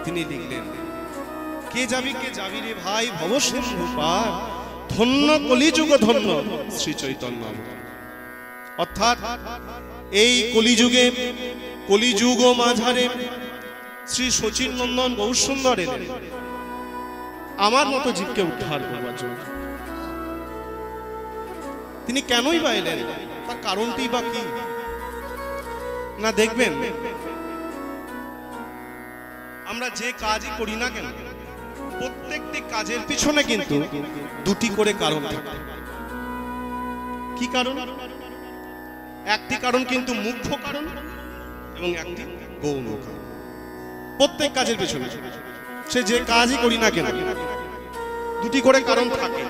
তিনি লিখলেন, কে যাবি রে ভাই ভবসিন্ধু পার, ধন্য কলিযুগ ধন্য শ্রী চৈতন্য। অর্থাৎ এই কলিযুগে, কলিযুগ মাঝারে শ্রী শচীন নন্দন গৌরসুন্দর এলেন আমার মতো জীবকে উদ্ধার করবার জন্য। তিনি কেনই বা এলেন, তার কারণটি বা কি না দেখবেন, আমরা যে কাজই করি না কেন প্রত্যেকটি কাজের পিছনে কিন্তু দুটি করে কারণ থাকে। কি কারণ? একটি কারণ কিন্তু মুখ্য কারণ এবং একটি গৌণ কারণ। প্রত্যেক কাজের পিছনে সে যে কাজই করি না কেন দুটি করে কারণ থাকে।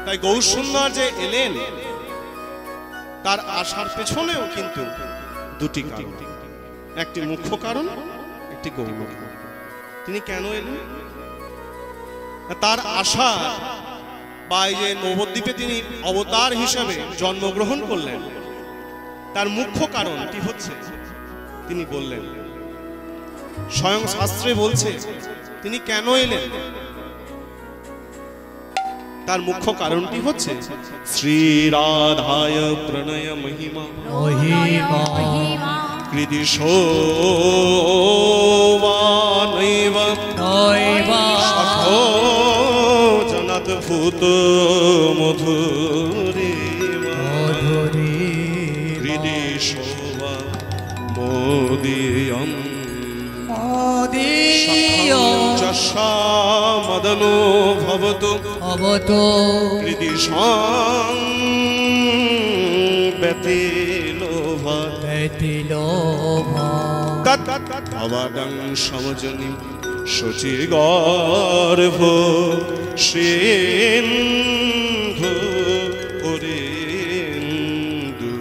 তাই গৌরসুন্দর যে এলেন তার আসার পেছনেও কিন্তু দুটি কারণ, একটি মুখ্য কারণ, একটি গৌণ কারণ। তিনি কেন এলেন? তার আশা বা এই যে নবদ্বীপে তিনি অবতার হিসেবে জন্মগ্রহণ করলেন, তার মুখ্য কারণটি হচ্ছে, তিনি বললেন, স্বয়ং শাস্ত্রে বলছে তিনি কেন এলেন, তার মুখ্য কারণটি হচ্ছে শ্রী রাধায় প্রণয় মহিমা কৃতি শোভানৈব জনাত ভূত মধুরে কৃতি শোভা মোদিয়ম মদনো ভবতু কৃতি ব্যতিলোভা অবাদং সমজনি শচী গর্ভ সিন্ধু হরেন্দু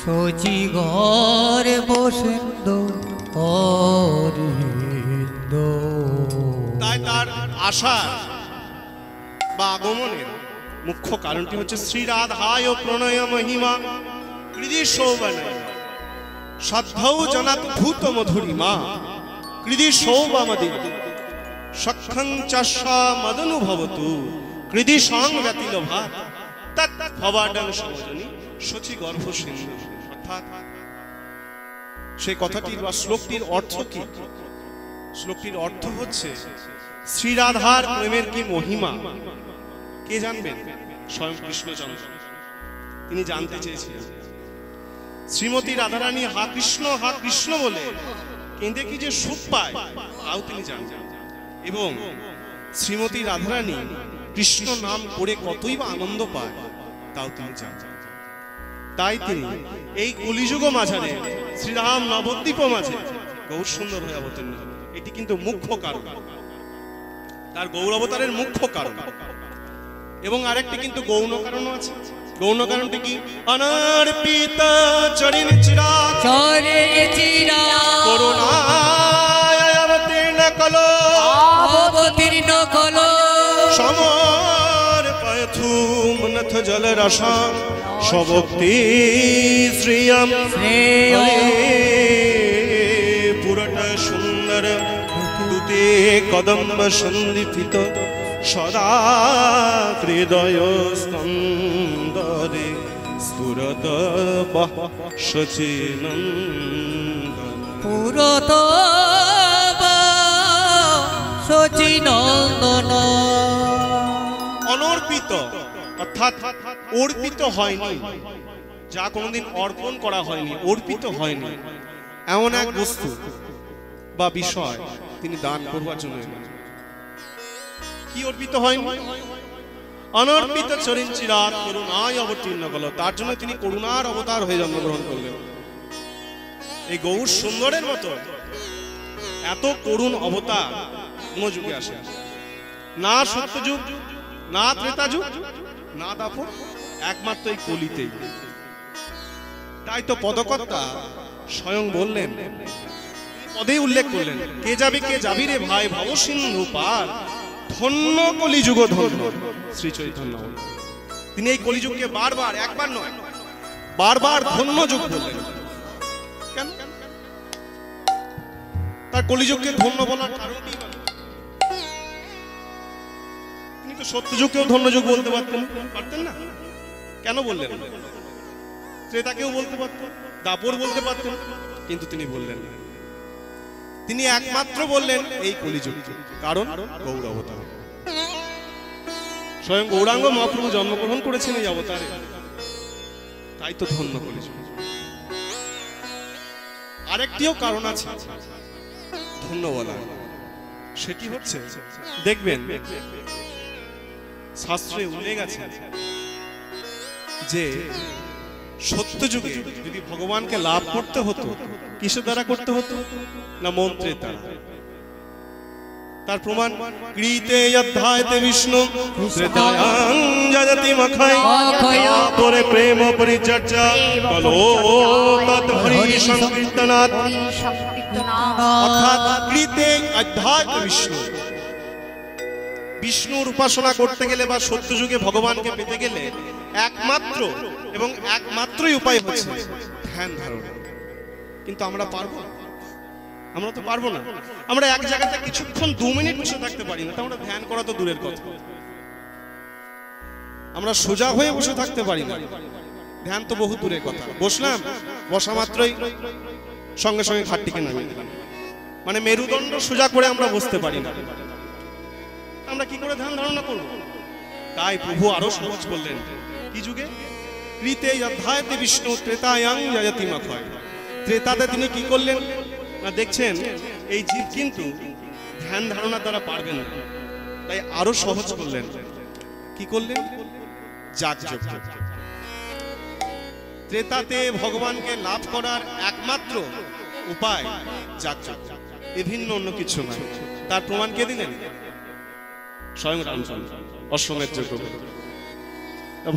শচী গর্ভ সিন্ধু হরেন্দু। তাই তার আশা বা আগমনের মুখ্য কারণটি হচ্ছে শ্রী রাধায় প্রণয় মহিমা কৃতি শোভনৈব সাধ্যৌ জনাত ভূত মধুরিমা কৃতি শোভামদি সক্ষং চাষা মদনুভবতু কৃতি সং ব্যতিলোভা তৎ ভবাডং সমজনি শচী গর্ভ সিন্ধু। অর্থাৎ সেই কথাটির বা শ্লোকটির অর্থ কি? শ্লোকটির অর্থ হচ্ছে শ্রী রাধার প্রেমের কি মহিমা কে জানবেন? স্বয়ং কৃষ্ণচন্দ্র। তিনি জানতে চেয়েছিলেন শ্রীমতী রাধারানী হা কৃষ্ণ বলে কেঁদে কি যে সুখ পায় তাও তিনি জানতেন, এবং শ্রীমতী রাধারানী কৃষ্ণ নাম করে কতই বা আনন্দ পায় তাও তিনি জানতেন। তাই তিনি এই কলিযুগ মাঝারে শ্রীরাম নবদ্বীপ মাঝে গৌরসুন্দর হয়ে অবতীর্ণ হন। এটি কিন্তু মুখ্য কারণ, তার গৌরবতারের মুখ্য কারণ। এবং আরেকটি কিন্তু গৌণ কারণও আছে। গৌণ কারণটি কি? অনর্পিত চরণ চিরাগ করুণায় অবতীর্ণ কলো সমর্পয়থু মনথ জল রসাম স্বভক্তি শ্রিয়ম পুরট সুন্দর দুতে কদম্ব সন্দিথিত সদা হৃদয় স্কন্দরে স্ফুরত শচীনন্দন পুরত শচীনন্দন। অনর্পিত অর্থাৎ অর্পিত হয়নি, যা কোনোদিন অর্পণ করা হয়নি, অর্পিত হয়নি, এমন এক বস্তু বা বিষয় তিনি দান করবার জন্য। কি অর্পিত হয়নি? অনর্পিত চরণ চিরাগ করুণায় অবতীর্ণ হলো, তার জন্য তিনি করুণার অবতার হয়ে জন্মগ্রহণ করলেন। এই গৌর সুন্দরের মতো এত করুণ অবতার কোন যুগে আসে না, সত্যযুগ না, ত্রেতা যুগ না, দাপর, একমাত্র এই কলিতেই। তাই তো পদকর্তা স্বয়ং বললেন, পদেই উল্লেখ করলেন, কে যাবি রে ভাই ভবসিন্ধু পার, ধন্য কলিযুগ ধন্য শ্রী চৈতন্য। তিনি এই কলিযুগকে বারবার, একবার নয় বারবার ধন্য যুগ বললেন। কেন? তার কলিযুগকে ধন্য বলার কারণটি তিনি তো সত্যযুগকেও ধন্যযুগ বলতে পারতেন না, কেন বললেন? ত্রেতাকেও বলতে পারতেন, দাপর বলতে পারতেন, কিন্তু তিনি বললেন না। তিনি একমাত্র বললেন এই কলিযুগ, কারণ গৌর অবতার। স্বয়ং গৌরাঙ্গ মহাপ্রভু জন্মগ্রহণ করেছেন এই অবতারে, তাই তো ধন্য কলিযুগ। আরেকটিও কারণ আছে ধন্য বলা, সেটি হচ্ছে দেখবেন শাস্ত্রে উল্লেখ আছে যে সত্য যুগে যদি ভগবানকে লাভ করতে হতো কিসের দ্বারা করতে হতো না মন্ত্রের দ্বারা। তার প্রমাণ কৃতে অধ্যায়তে বিষ্ণু ত্রেতায়াং যজতি মখায় তোরে প্রেম পরিচর্যা কলো তৎ হরি সংকীর্তনাৎ। অর্থাৎ কৃতে অধ্যায়তে বিষ্ণু, বিষ্ণুর উপাসনা করতে গেলে বা সত্য যুগে ভগবানকে পেতে গেলে একমাত্র এবং একমাত্রই উপায় হচ্ছে ধ্যান ধারণা। কিন্তু আমরা পারবো? আমরা তো পারবো না। আমরা এক জায়গাতে কিছুক্ষণ 2 মিনিট বসে থাকতে পারি না, তা আমরা ধ্যান করা তো দূরের কথা। আমরা সোজা হয়ে বসে থাকতে পারি না, ধ্যান তো বহু দূরের কথা। বসলাম, বসা মাত্রই সঙ্গে সঙ্গে খাটটিকে নামিয়ে দিলাম, মানে মেরুদণ্ড সোজা করে আমরা বসতে পারি না। আমরা কি করে ধ্যান ধারণা করব? তাই প্রভু আরো সহজ করলেন কি যুগে? কৃতে অধ্যায়তে বিষ্ণু ত্রেতায়াং যজতি মখায়। ত্রেতাতে তিনি কি করলেন না, দেখছেন এই জীব কিন্তু ধ্যান ধারণা দ্বারা পারবেন না, তাই আরো সহজ করলেন। কি করলেন? যাগযজ্ঞ। ত্রেতাতে ভগবানকে লাভ করার একমাত্র উপায় যাগযজ্ঞ, বিভিন্ন অন্য কিছু নয়। তার প্রমাণ কে দিলেন? স্বয়ং রামচন্দ্র অশ্বমেধ যজ্ঞ।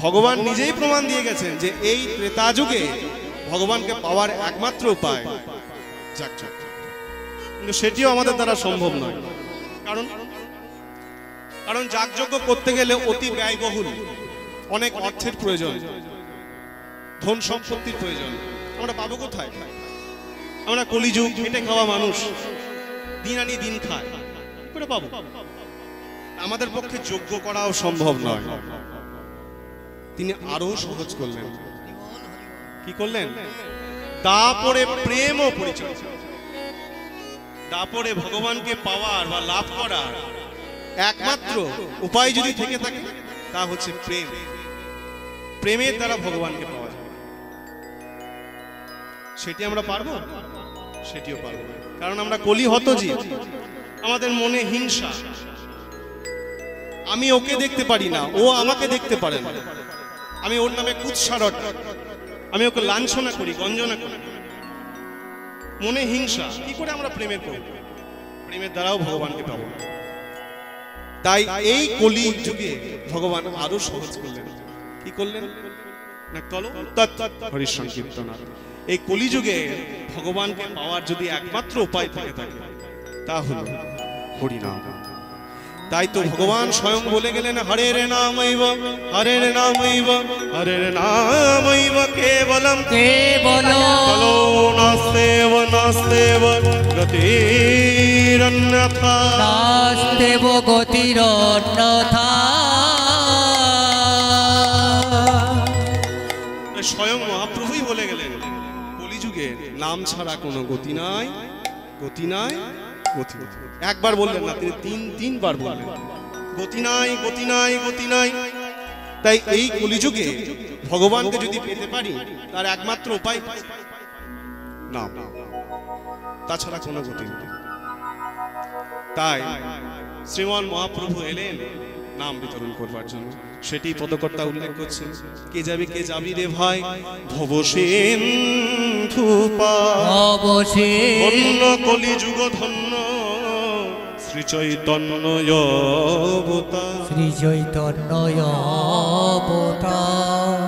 ভগবান নিজেই প্রমাণ দিয়ে গেছেন যে এই ত্রেতা যুগে ভগবানকে পাওয়ার একমাত্র উপায় যাগযজ্ঞ। কিন্তু সেটিও আমাদের দ্বারা সম্ভব নয়। কারণ যাগযজ্ঞ করতে গেলে অতি ব্যয়বহুল, অনেক অর্থের প্রয়োজন, ধন সম্পত্তির প্রয়োজন। আমরা পাবো কোথায়? আমরা কলিযুগ খেটে খাওয়া মানুষ, দিন আনি দিন খায়, কি করে পাবো? আমাদের পক্ষে যজ্ঞ করাও সম্ভব নয়। তিনি আরো সহজ করলেন। কি করলেন? দাপরে প্রেম ও পরিচয়। দাপরে ভগবানকে পাওয়ার বা লাভ করার একমাত্র উপায় যদি থেকে থাকে তা হচ্ছে প্রেম। প্রেমের দ্বারা ভগবানকে পাওয়া যায়। সেটি আমরা পারবো? সেটিও পারবো, কারণ আমরা কলিহত জীব। আমাদের মনে হিংসা, আমি ওকে দেখতে পারি না, ও আমাকে দেখতে পারে না, আমি ওর নামে কুৎসারট, আমি ওকে লাঞ্ছনা করি, গঞ্জনা করি, মনে হিংসা। কি করে আমরা প্রেমের করব? প্রেমের দ্বারাও ভগবানকে পাবো। তাই এই কলি যুগে ভগবান আরো সহজ করলেন। কি করলেন না, কলো তৎ হরি সংকীর্তনা। এই কলি যুগে ভগবানকে পাওয়ার যদি একমাত্র উপায় থেকে থাকে তা হলো হরিনাম। তাই তো ভগবান স্বয়ং বলে গেলেন হরের নামৈব হরের নামৈব হরের নামৈব কেবলম কেবলম কলো নাস্তেব নাস্তেব গতিরন্যথা নাস্তেব গতিরন্যথা। স্বয়ং মহাপ্রভুই বলে গেলেন কলিযুগে নাম ছাড়া কোনো গতি নাই, গতি নাই, গতি নাই। একবার বললেন না, তিনি তিনবার বললেন গতি নাই, গতি নাই, গতি নাই। তাই এই কলিযুগে ভগবানকে যদি পেতে পারি তার একমাত্র উপায় নাম, তাছাড়া কোনো গতি নেই। তাই শ্রীমান মহাপ্রভু এলেন নাম বিতরণ করবার জন্য। সেটি পদকর্তা উল্লেখ করছে, কে যাবি কে যাবি রে ভাই ভবসিন্ধু পার, ধন্য কলিযুগ ধন্য শ্রী চৈতন্য অবতার, শ্রী চৈতন্য অবতার।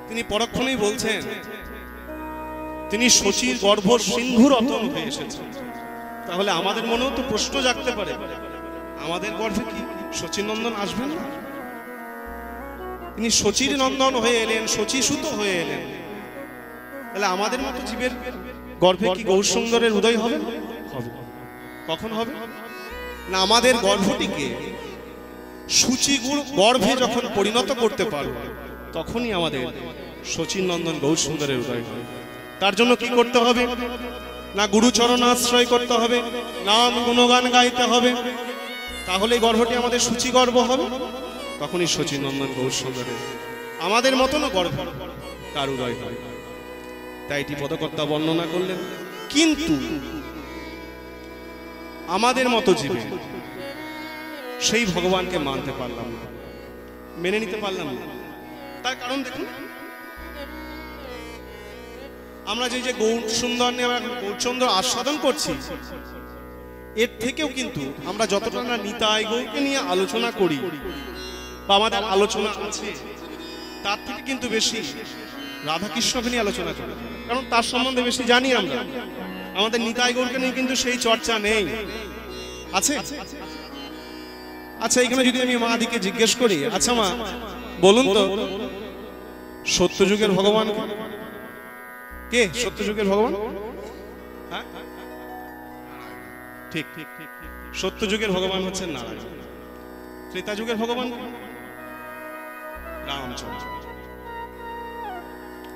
তিনি পরক্ষণেই বলছেন তিনি শচীর গর্ভ সিন্ধু রতন হয়ে এসেছেন। তাহলে আমাদের মনেও তো প্রশ্ন জাগতে পারে, আমাদের গর্ভে কি শচী নন্দন আসবেন না? তিনি শচীর নন্দন হয়ে এলেন, শচী সুত হয়ে এলেন, তাহলে আমাদের মতো জীবের গর্ভে কি গৌর সুন্দরের উদয় হবে? হবে। কখন হবে? না, আমাদের গর্ভটিকে সূচি গর্ভে যখন পরিণত করতে পারবো তখনই আমাদের শচীন নন্দন গৌর সুন্দরের উদয় হবে। তার জন্য কি করতে হবে? না গুরুচরণ আশ্রয় করতে হবে, নাম গুণগান গাইতে হবে, তাহলে গর্ভটি আমাদের সূচি গর্ভ হবে, তখনই শচীন নন্দন গৌর সুন্দরের আমাদের মতনও গর্ভ তার উদয় হবে। তাই এটি পদকর্তা বর্ণনা করলেন। কিন্তু আমাদের মতো জীবে সেই ভগবানকে মানতে পারলাম না, মেনে নিতে পারলাম না। তার কারণ দেখুন, আমরা যে গৌর সুন্দর নিয়ে আমরা গৌরচন্দ্র আস্বাদন করছি, এর থেকেও কিন্তু আমরা যতটা না নিতাই গৌরকে নিয়ে আলোচনা করি বা আমাদের আলোচনা আছে, তার থেকে কিন্তু বেশি রাধাকৃষ্ণকে নিয়ে আলোচনা করি, কারণ তার সম্বন্ধে বেশি জানি আমরা। আমাদের নিতাই গৌরকে নিয়ে কিন্তু সেই চর্চা নেই। আছে? আচ্ছা, এখানে যদি আমি মা দিকে জিজ্ঞেস করি, আচ্ছা মা বলুন তো, সত্যযুগের ভগবান কে? সত্যযুগের ভগবান? হ্যাঁ ঠিক, সত্যযুগের ভগবান হচ্ছেন নারায়ণ। ত্রেতা যুগের ভগবান রামচন্দ্র।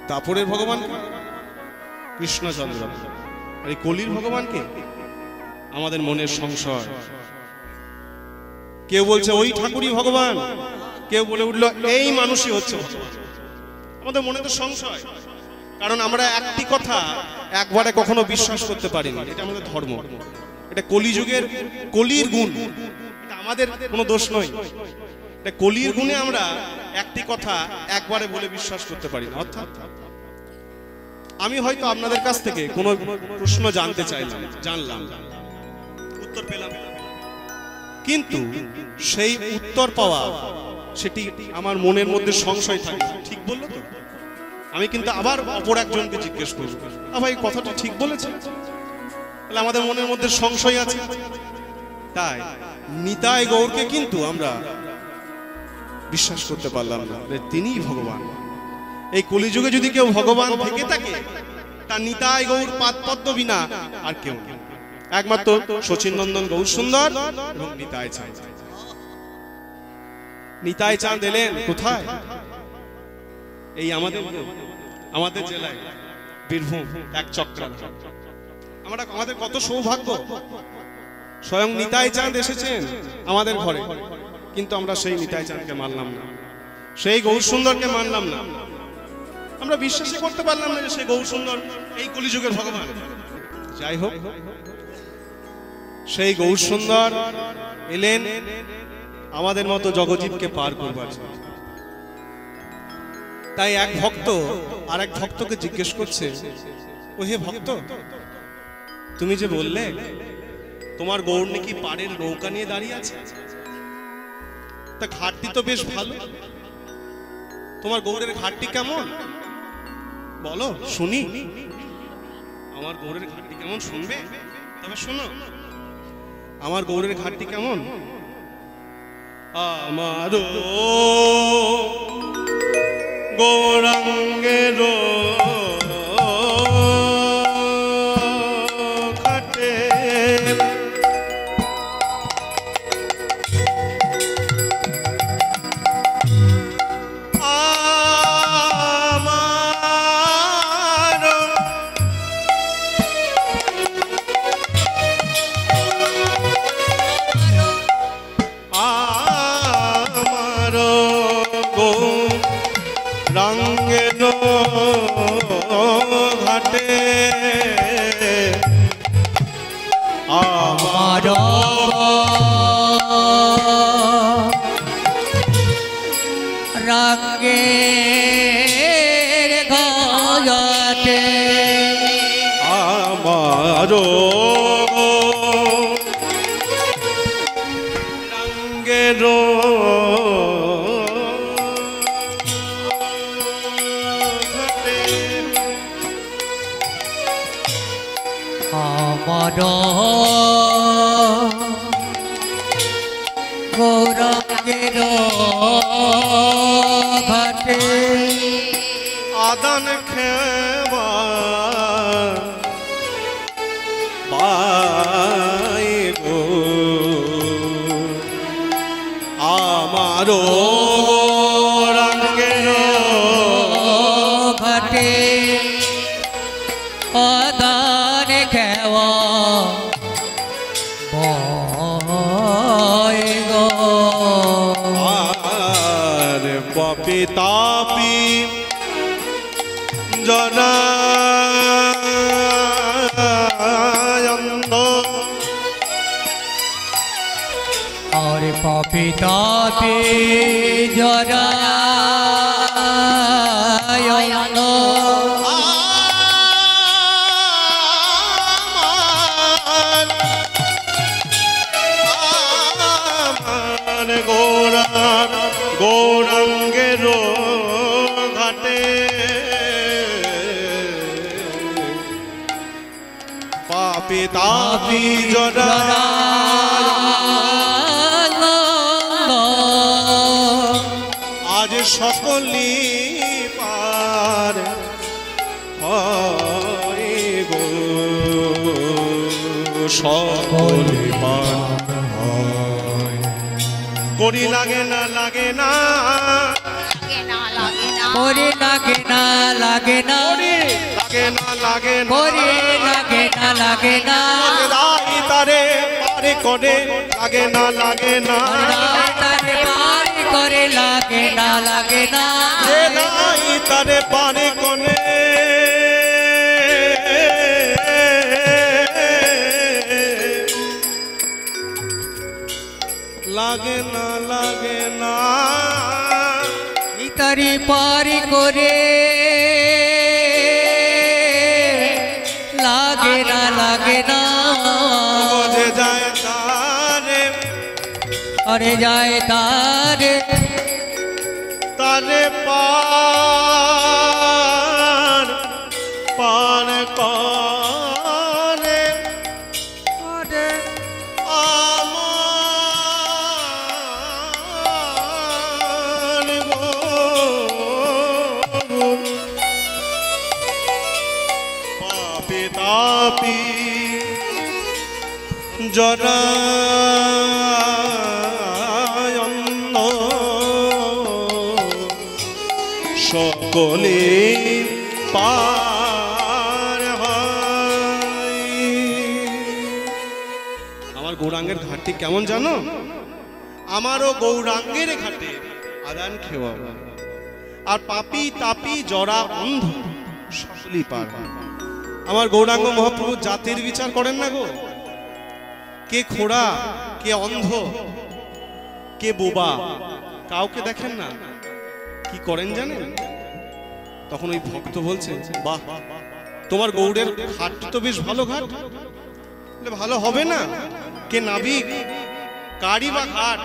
তারপরের ভগবান কৃষ্ণচন্দ্র। আর এই কলির ভগবানকে আমাদের মনের সংশয়। কেউ বলছে ওই ঠাকুরই ভগবান, কেউ বলে উঠলো এই মানুষই হচ্ছে ভগবান। আমাদের মনে তো সংশয়, কারণ আমরা একটি কথা একবারে কখনো বিশ্বাস করতে পারিনি। এটা আমাদের ধর্ম, এটা কলিযুগের কলির গুণ, এটা আমাদের কোনো দোষ নয়। এটা কলির গুণে আমরা একটি কথা একবারে বলে বিশ্বাস করতে পারি না। অর্থাৎ আমি হয়তো আপনাদের কাছ থেকে কোনো প্রশ্ন জানতে চাইলাম, জানলাম, উত্তর পেলাম, কিন্তু সেই উত্তর পাওয়া সেটি আমার মনের মধ্যে সংশয় থাকে, ঠিক বললো তো? আমি কিন্তু আবার অপর একজনকে জিজ্ঞেস করব, ভাই কথাটা ঠিক বলেছে? তাহলে আমাদের মনের মধ্যে সংশয় আছে। তাই নিতাই গৌরকে কিন্তু আমরা বিশ্বাস করতে পারলাম না তিনিই ভগবান। এই কলিযুগে যদি কেউ ভগবান থেকে থাকে, তা নিতাই গৌর পাদপদ্ম বিনা আর কেউ, একমাত্র শচীন নন্দন গৌর সুন্দর এবং নিতাই চাঁদ। নিতাই চাঁদ এলেন কোথায়? এই আমাদের জেলায়, বীরভূম এক চক্রা। আমাদের কত সৌভাগ্য, স্বয়ং নিতাই চাঁদ এসেছেন আমাদের ঘরে, কিন্তু আমরা সেই নিতাই চাঁদকে মানলাম না, সেই গৌর সুন্দরকে মানলাম না। আমরা বিশ্বাসই করতে পারলাম না যে সেই গৌর সুন্দর এই কলিযুগের ভগবান। যাই হোক, সেই গৌর সুন্দর এলেন আমাদের মতো জগজীবকে পার করবার জন্য। তাই এক ভক্ত আর এক ভক্তকে জিজ্ঞেস করছে, ও হে ভক্ত, তুমি যে বললে তোমার গৌর নাকি পাড়ের নৌকা নিয়ে দাঁড়িয়ে আছে, তা ঘাটটি তো বেশ ভালো, তোমার গৌরের ঘাটটি কেমন বলো শুনি। আমার গৌরের ঘাটটি কেমন শুনবে? তবে শোনো, আমার গৌরের ঘাটটি কেমন। আমার গৌরাঙ্গের ঘাটে রঙের ঘাটে আমার রঙের ঘাটে আমার রঙের আমার গৌরাঙ্গের ঘাটে আদান খেবার অদান খেওয়া বয় গো আর পাপি তাপি জনায়ন্দ আর পাপি তাপি জরায়ন গৌরাঙ্গের ঘাটে পাপি তাপি জরায়ন আজ সকলি পার হয় গো সকলি পার হয়। করি লাগে না লাগে না ওরে লাগে না লাগে না লাগে না লাগে না ওরে লাগে না লাগে না দাই তারে পারে করে লাগে না লাগে না তারে পার করে লাগে না লাগে না দাই তারে পারে করে লাগে না লাগে না তারি পার করে লাগে না লাগে না বোঝে যায় তারে আরে যায় তারে তারে পার পার করে আরে আমার গো পাপি তাপি জরায়ন্ন সকলে পার হয়। আমার গৌরাঙ্গের ঘাটটি কেমন জানো? আমারও গৌরাঙ্গের ঘাটে আদান খেওয়া আর পাপি তাপি জরা অন্ধ সকলেই পার হয়। আমার গৌরাঙ্গ মহাপ্রভু জাতির বিচার করেন না গো। কে খোড়া, কে অন্ধ, কে বোবা, কাউকে দেখেন না। কি করেন জানেন? তখন ওই ভক্ত বলছে, বাহ তোমার গৌড়ের ঘাটটি তো বেশ ভালো ঘাট। ভালো হবে না? কে নাবিক, কারি বা ঘাট,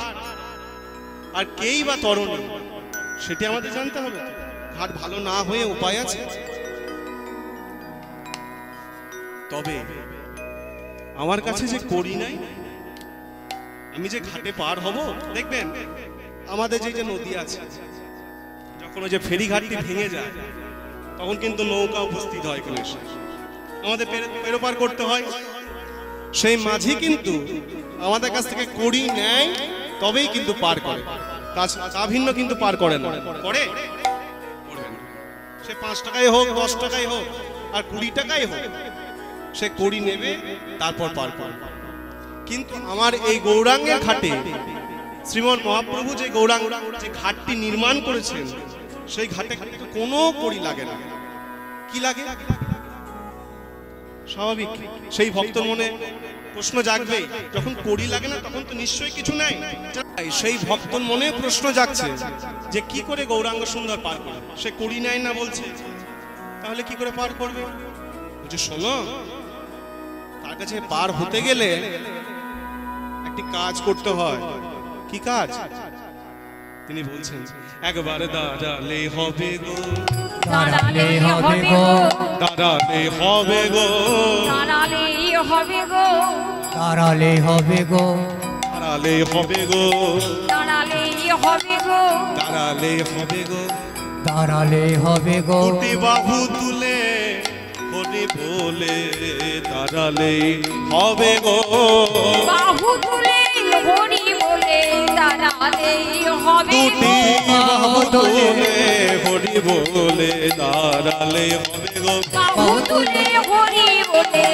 আর কেই বা তরণী, সেটি আমাদের জানতে হবে। ঘাট ভালো না হয়ে উপায় আছে? তবে আমার কাছে যে করি নাই, আমি যে ঘাটে পার হব, দেখবেন আমাদের যে নদী আছে, যখন ওই যে ফেরিঘাটটি ভেঙে যায় তখন কিন্তু নৌকা উপস্থিত হয় এখানে এসে, আমাদের পেরোপার করতে হয়। সেই মাঝি কিন্তু আমাদের কাছ থেকে করি নেয়, তবেই কিন্তু পার করে, তা ভিন্ন কিন্তু পার করে না। করে সে 5 টাকায় হোক, 10 টাকায় হোক, আর 20 টাকায় হোক, সে করি নেবে, তারপর পার করে। কিন্তু আমার এই গৌরাঙ্গের ঘাটে শ্রীমন মহাপ্রভু যে গৌরাঙ্গ যে ঘাটটি নির্মাণ করেছেন, সেই ঘাটে কোনো করি লাগে না। কি লাগে? স্বাভাবিক, সেই ভক্তর মনে প্রশ্ন জাগবেই। যখন করি লাগে না তখন তো নিশ্চয়ই কিছু নাই। সেই ভক্তর মনে প্রশ্ন জাগছে যে কি করে গৌরাঙ্গ সুন্দর পার করে, সে করি নাই না বলছে, তাহলে কি করে পার করবে? বলছে শোনো, তার কাছে পার হতে গেলে একটি কাজ করতে হয়। কি কাজ? তিনি বলছেন, একবার দাঁড়ালে হবে গো, দাঁড়ালে হবে গো, দাঁড়ালে হবে গো, দাঁড়ালে হবে গো, দাঁড়ালে হবে গো, দাঁড়ালে হবে গো, দাঁড়ালে হবে গো, দাঁড়ালে হবে গো, দাঁড়ালে হবে গো, দুটি বাহু তুলে হরি বলে দাঁড়ালে হবে গো, বাহু তুলে হরি বলে দাঁড়ালেই হবে দুটি গো বাহু তুলে হরি বলে দাঁড়ালে হবে গো বাহু তুলে হরি বলে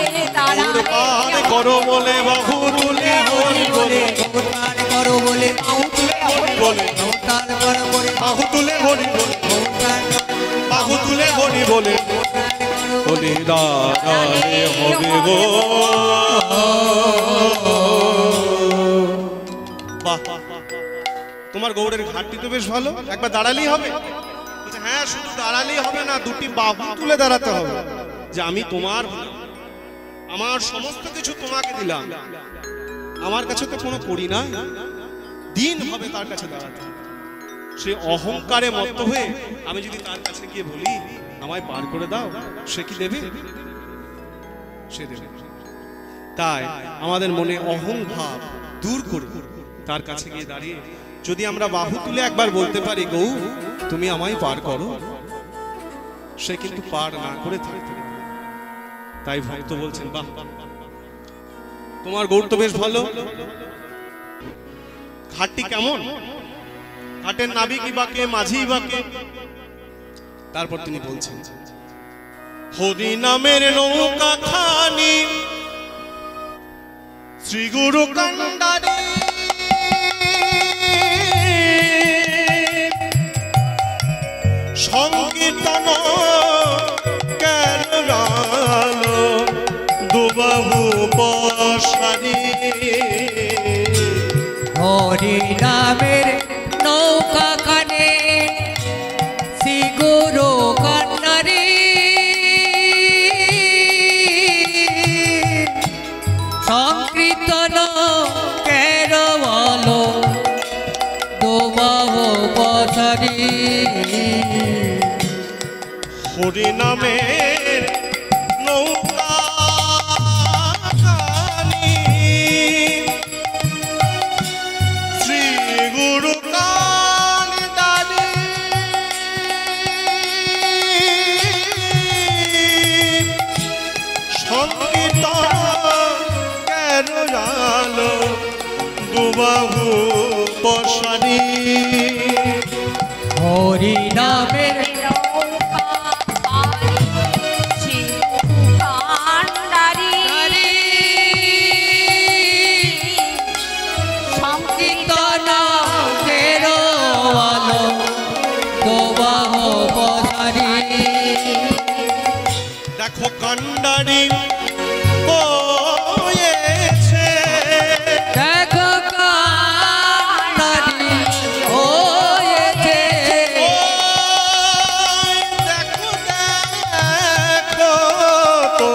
গৌর পার দাঁড়ালে করো বলে বাহু তুলে হরি বলে গৌতার করো বলে বাহু তুলে হরি বলে গৌতার করো বলে বাহু তুলে হরি বলে গৌতার বাহু তুলে হরি বলে বলে দাঁড়ালে হবে গো বাহ, তোমার গৌড়ের ঘাটটি তো বেশ ভালো, একবার দাঁড়ালেই হবে? বলছে, হ্যাঁ শুধু দাঁড়ালেই হবে না, দুটি বাহু তুলে দাঁড়াতে হবে যে আমি তোমার হলাম, আমার সমস্ত কিছু তোমাকে দিলাম, আমার কাছে তো কোনো করি না, দিন হবে তার কাছে দাঁড়াতে। সে অহংকারে মত্ত হয়ে আমি যদি তার কাছে গিয়ে বলি আমায় পার করে দাও, সে কি দেবে? সে দেবে। তাই আমাদের মনে অহংভাব দূর করে তার কাছে গিয়ে দাঁড়িয়ে যদি আমরা বাহু তুলে একবার বলতে পারি গৌ তুমি আমায় পার করো, সে কিন্তু পার না করে থাকতে। তাই ভক্ত বলছেন, বাহ তোমার গৌর তো বেশ ভালো, ঘাটটি কেমন, ঘাটের নাবিক বাকে মাঝি বাকে। তারপর তিনি বলছেন, হরি নামের নৌকা খানি শ্রী গুরু কান্ডারি সংকীর্তন কেরালো দুবাহু পশারি। হরি নামের নৌকা কানে শ্রী গুরু কান্নারি সংকীর্তন কেরবলো দুবাহু পশারি। হরি নামের নৌকা খানি শ্রী গুরু কান্ডারি সংকীর্তন কেরালো দুবাহু পশারি। হরি নামের নৌকা খানি শ্রী কান্ডারি সংকীর্তন কেরবলো দুবাহু পশারি। দেখো কান্ডারি হয়েছে, দেখো কান্নারি হয়েছে ওই দেখো দেখো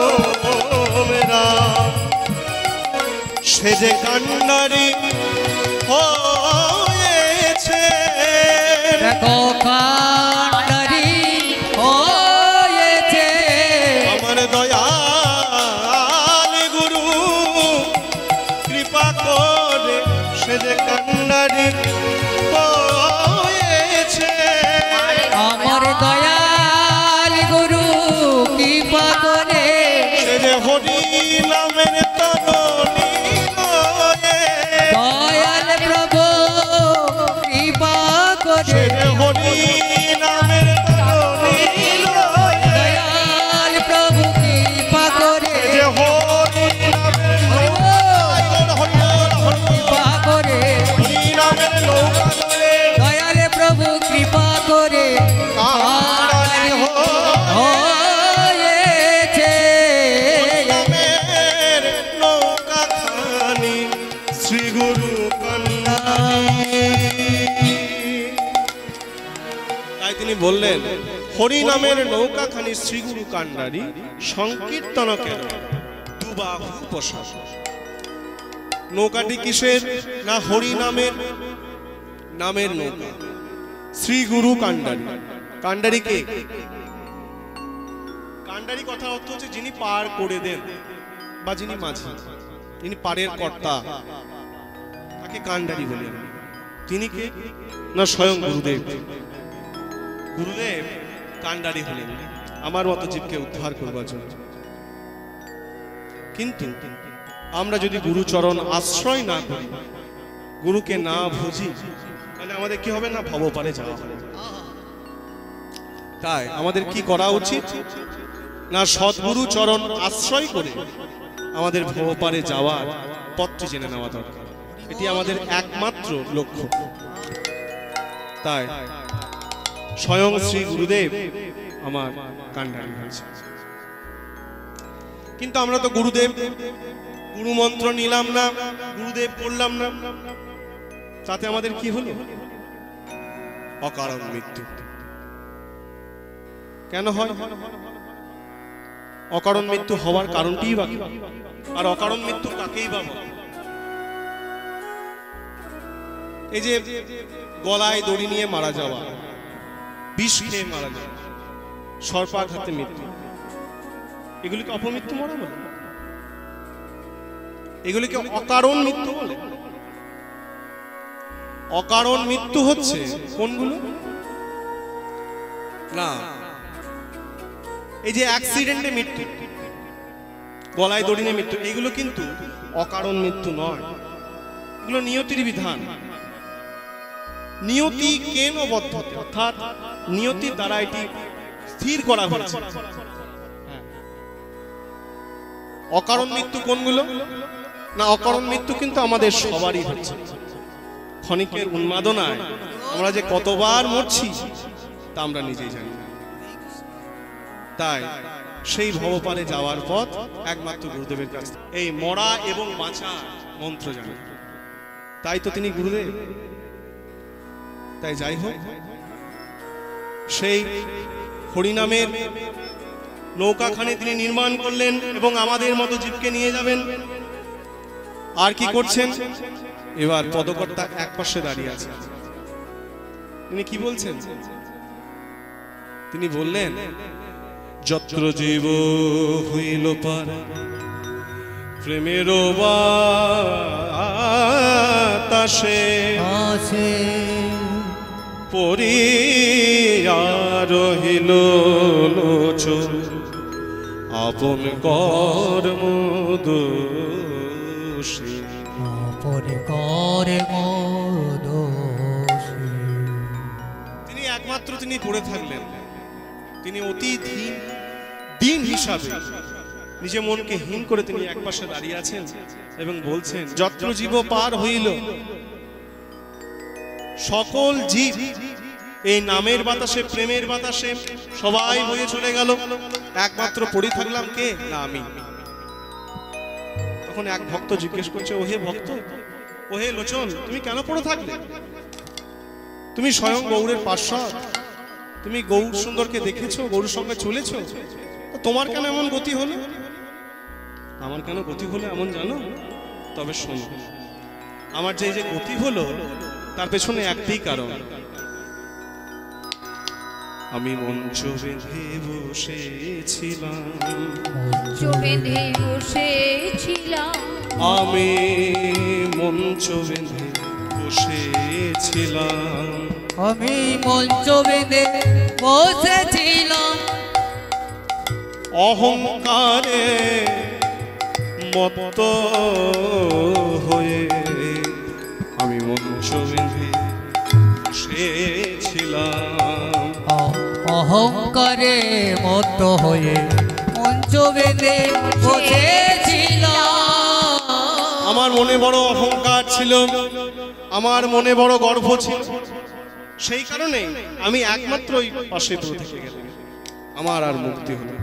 তোমরা সে যে কান্ডারি হয়েছে। দেখো কান্নারি হয়েছে আমার দয়াল গুরু কৃপা করে সে যে কান্ডারি হয়েছে। আমার দয়াল গুরু কৃপা করে সে যে হরি নামের তরণী লয়ে, দয়াল প্রভু কৃপা করে সে যে হরি নামের তরণী লয়ে, দয়াল প্রভু কৃপা করে সে যে হরি নামের কৃপা করে হরি নামের নৌকা লয়ে দয়াল প্রভু কৃপা করে কান্ডারি হয়েছে নামের নৌকা খানি শ্রী গুরু কান্ডারি। তাই তিনি বললেন, হরি নামের নৌকা খানি শ্রী গুরু কান্ডারি সংকীর্তন কেন দুবাহু পশারি। নৌকাটি কিসের? না হরি নামের, নামের নৌকা শ্রী গুরু কান্ডারি। কান্ডারি কে? কান্ডারি কথা অর্থ হচ্ছে যিনি পার করে দেন বা যিনি মাঝি, যিনি পারের কর্তা, তাকে কান্ডারি বলে। তিনি কে? না স্বয়ং গুরুদেব। গুরুদেব কান্ডারি হলেন আমার মতো জীবকে উদ্ধার করবার জন্য। কিন্তু আমরা যদি গুরুচরণ আশ্রয় না করি গুরুকে না বুঝি তাহলে আমাদের কি হবে না, ভবপারে যাওয়া হবে। তাই আমাদের কি করা উচিত না, সদ্গুরু চরণ আশ্রয় করে আমাদের ভবপারে যাওয়ার পথটি জেনে নেওয়া দরকার। এটি আমাদের একমাত্র লক্ষ্য। তাই স্বয়ং শ্রী গুরুদেব আমার কান্ডারি হয়েছে। কিন্তু আমরা তো গুরুদেব গুরু মন্ত্র নিলাম না, গুরুদেব করলাম না, তাতে আমাদের কি হলো? অকারণ মৃত্যু। কেন হয়? অকারণ মৃত্যু হওয়ার কারণটিই বা কি? আর অকারণ মৃত্যু কাকেই বা বলে? এই যে গলায় দড়ি নিয়ে মারা যাওয়া, বিষ খেয়ে মারা যাওয়া, সর্পাঘাতে মৃত্যু, এগুলিকে অপমৃত্যু মরা বলে? এগুলিকে অকারণ মৃত্যু বলে? অকারণ মৃত্যু হচ্ছে কোনগুলো? না, এই যে অ্যাক্সিডেন্টে মৃত্যু, গলায় দড়ি নিয়ে মৃত্যু, এগুলো কিন্তু অকারণ মৃত্যু নয়। এগুলো নিয়তির বিধান। নিয়তি কেন বদ্ধতে, অর্থাৎ নিয়তির দ্বারা এটি স্থির করা হয়েছে। অকারণ মৃত্যু কোনগুলো? না, অকারণ মৃত্যু কিন্তু আমাদের সবারই হচ্ছে। ক্ষণিকের উন্মাদনায় আমরা যে কতবার মরছি তা আমরা নিজেই জানি। তাই সেই ভবপারে যাওয়ার পথ একমাত্র গুরুদেবের কাছে। এই মরা এবং বাঁচা মন্ত্র জানে, তাই তো তিনি গুরুদেব। তাই যাই হোক, সেই হরিনামের নৌকাখানি তিনি নির্মাণ করলেন এবং আমাদের মতো জীবকে নিয়ে যাবেন। আর কি করছেন? এবার পদকর্তা এক পাশে দাঁড়িয়ে আছে। তিনি কি বলছেন? তিনি বললেন, যত্র জীব হইল পার প্রেমের বাতাসে পড়িয়া রহিল লোচন আপন কর্ম দোষী। তিনি একমাত্র তিনি পড়ে থাকলেন। তিনি অতি দিন হিসাবে নিজে মনকে হীন করে তিনি একপাশে দাঁড়িয়ে আছেন এবং বলছেন, যত্র জীব পার হইল, সকল জীব এই নামের বাতাসে, প্রেমের বাতাসে সবাই হয়ে চলে গেল, একমাত্র পড়ে থাকলাম কে? না, আমি। তখন এক ভক্ত জিজ্ঞেস করছে, ওহে ভক্ত, ওহে লোচন, তুমি কেন পড়ে থাকলে? তুমি স্বয়ং গৌরের পার্শ্বদ, তুমি গৌর সুন্দরকে দেখেছো, গৌরের সঙ্গে চলেছো, তোমার কেন এমন গতি হলো? আমার কেন গতি হলো এমন জানো? তবে শোনো, আমার যে যে গতি হলো তার পেছনে একটাই কারণ। আমি মঞ্চ বেঁধে বসেছিলাম, মঞ্চ বেঁধে বসেছিলাম, আমি মঞ্চ বেঁধে বসেছিলাম, আমি মঞ্চ বেঁধে বসেছিলাম, অহংকারে মত্ত হয়ে আমি মঞ্চ বেঁধে বসেছিলাম, অহংকারে মত হয়ে মঞ্চ বেঁধে বসেছিলাম। আমার মনে বড় অহংকার ছিল, আমার মনে বড় গর্ব ছিল, সেই কারণে আমি একমাত্র ওই পাশে পড়ে থেকে গেলাম, আমার আর মুক্তি হলো।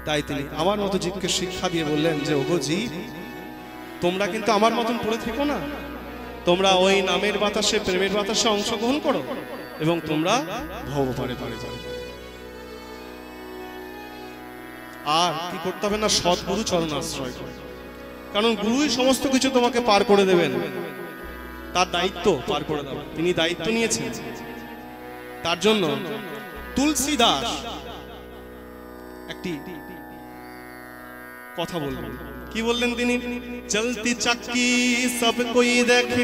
তাই তিনি আমার মতো জীবকে শিক্ষা দিয়ে বললেন যে, ওগো জীব, তোমরা কিন্তু আমার মতন পড়ে থেকো না, তোমরা ওই নামের বাতাসে, প্রেমের বাতাসে অংশগ্রহণ করো এবং তোমরা ভবপারে পারে যাও। আর কি করতে হবে না, সদ্গুরু চরণ আশ্রয় করো, কারণ গুরুই সমস্ত কিছু তোমাকে পার করে দেবেন। তার দায়িত্ব পার করে দেওয়া, তিনি দায়িত্ব নিয়েছেন। তার জন্য তুলসী দাস একটি কথা বললেন। কি বললেন তিনি? চলতি চাক্কি সব কোই দেখে,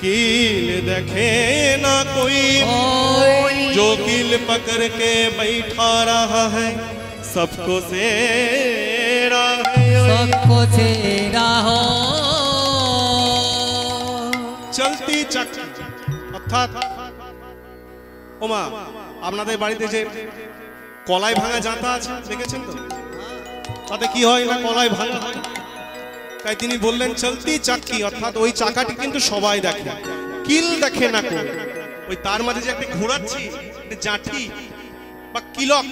कील देखे ना कोई, जो कील पकड़ के बैठा रहा है सबको सेरा है, सबको सेरा हो। চাকরি অর্থাৎ ওমা আপনাদের বাড়িতে যে কলাই ভাঙা জাঁতা আছে দেখেছেন তো, তাতে কি হয় না কলাই ভাঙা হয়। তাই তিনি বললেন চলতি চাকি, অর্থাৎ ওই চাকাটি কিন্তু সবাই দেখে, কিল দেখে না কেউ। ওই তার মাঝে যে একটা ঘোরাচ্ছি জাঁঠি বা কিলক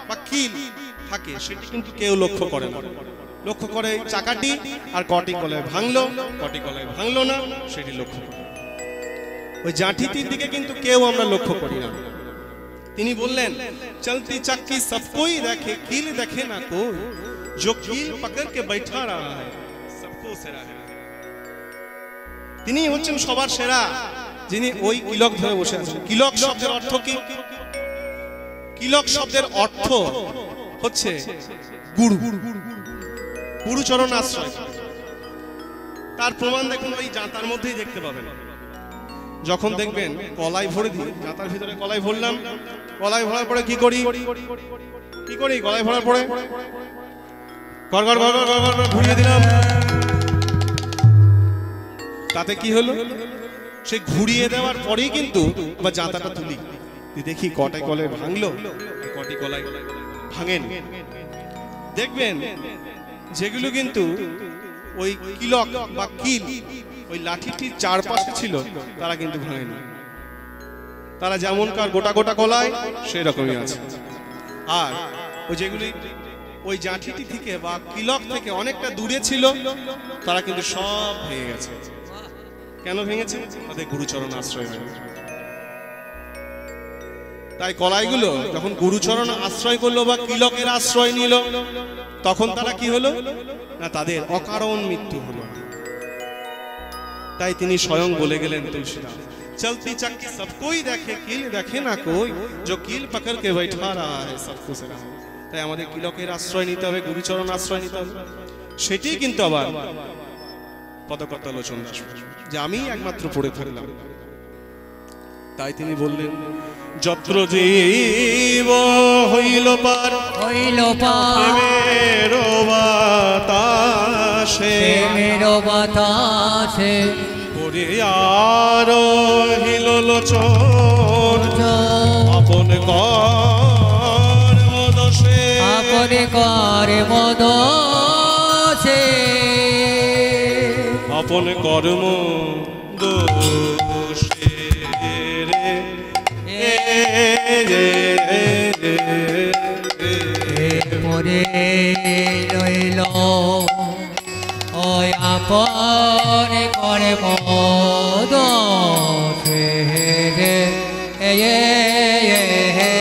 বা কিল থাকে সেটি কিন্তু কেউ লক্ষ্য করে না। লক্ষ্য করে চাকাটি আর কটি কলায় ভাঙলো, কটি কলায় ভাঙলো না সেটি লক্ষ্য করে। ওই জাঁঠিটির দিকে কিন্তু কেউ আমরা লক্ষ্য করি না। তিনি বললেন চলতি চাক্কি সব কোই দেখে, কিল দেখে না কোই, जो कील पकड़ के बैठा रहा है सबको सेरा है। তিনি হচ্ছেন সবার সেরা, যিনি ওই কিলক ধরে বসে আছেন। কিলক শব্দের অর্থ কি? কিলক শব্দের অর্থ হচ্ছে গুরু, গুরুচরণ আশ্রয়। তার প্রমাণ দেখুন ওই জাঁতার মধ্যেই দেখতে পাবেন। যখন দেখবেন কলাই ভরে দিই, জাঁতার ভিতরে কলাই ভরলাম, কলাই ভরার পরে কি করি, কি করি কলাই ভরার পরে গড় গড় গড় গড় গড় ঘুরিয়ে দিলাম। তাতে কি হলো, সে ঘুরিয়ে দেওয়ার পরেই কিন্তু আবার জাঁতাটা তুলি, দেখি কটাই কলাই ভাঙলো আর কটি কলাই ভাঙেন। দেখবেন যেগুলো কিন্তু ওই কিলক বা কিল ওই লাঠিটির চারপাশে ছিল তারা কিন্তু ভাঙেনি, তারা যেমনকার গোটা গোটা কলায় সেই রকমই আছে। আর ওই যেগুলি ওই জাঁঠিটি থেকে বা কিলক থেকে অনেকটা দূরে ছিল তারা কিন্তু সব ভেঙে গেছে। কেন ভেঙেছে? তাদের গুরুচরণ আশ্রয় হয়েছে। তাই কলাইগুলো যখন গুরুচরণ আশ্রয় করলো বা কিলকের আশ্রয় নিল, তখন তারা কি হলো না, তাদের অকারণ মৃত্যু হলো। তাই তিনি স্বয়ং বলে গেলেন তুলসীদাস চলতি চাক্কি সব কোই দেখে, কিল দেখে না কোই, जो कील पकड़ के बैठा रहा है सबको सेरा है। তাই আমাদের কিলকের আশ্রয় নিতে হবে, গুরুচরণ আশ্রয় নিতে হবে। সেটাই কিন্তু আবার পদকর্তা লোচন দাস যে আমি একমাত্র পড়ে থাকলাম। তাই তিনি বললেন যত্র জীব হইল পার, হইল পার প্রেমের বাতাসে, প্রেমের বাতাসে, পড়ে আর হিল লোচন আপন কর্ম দোষে, আপন কর্ম দোষে, আপন কর্ম দোষে রে পরে রইল ওই আপন কর্ম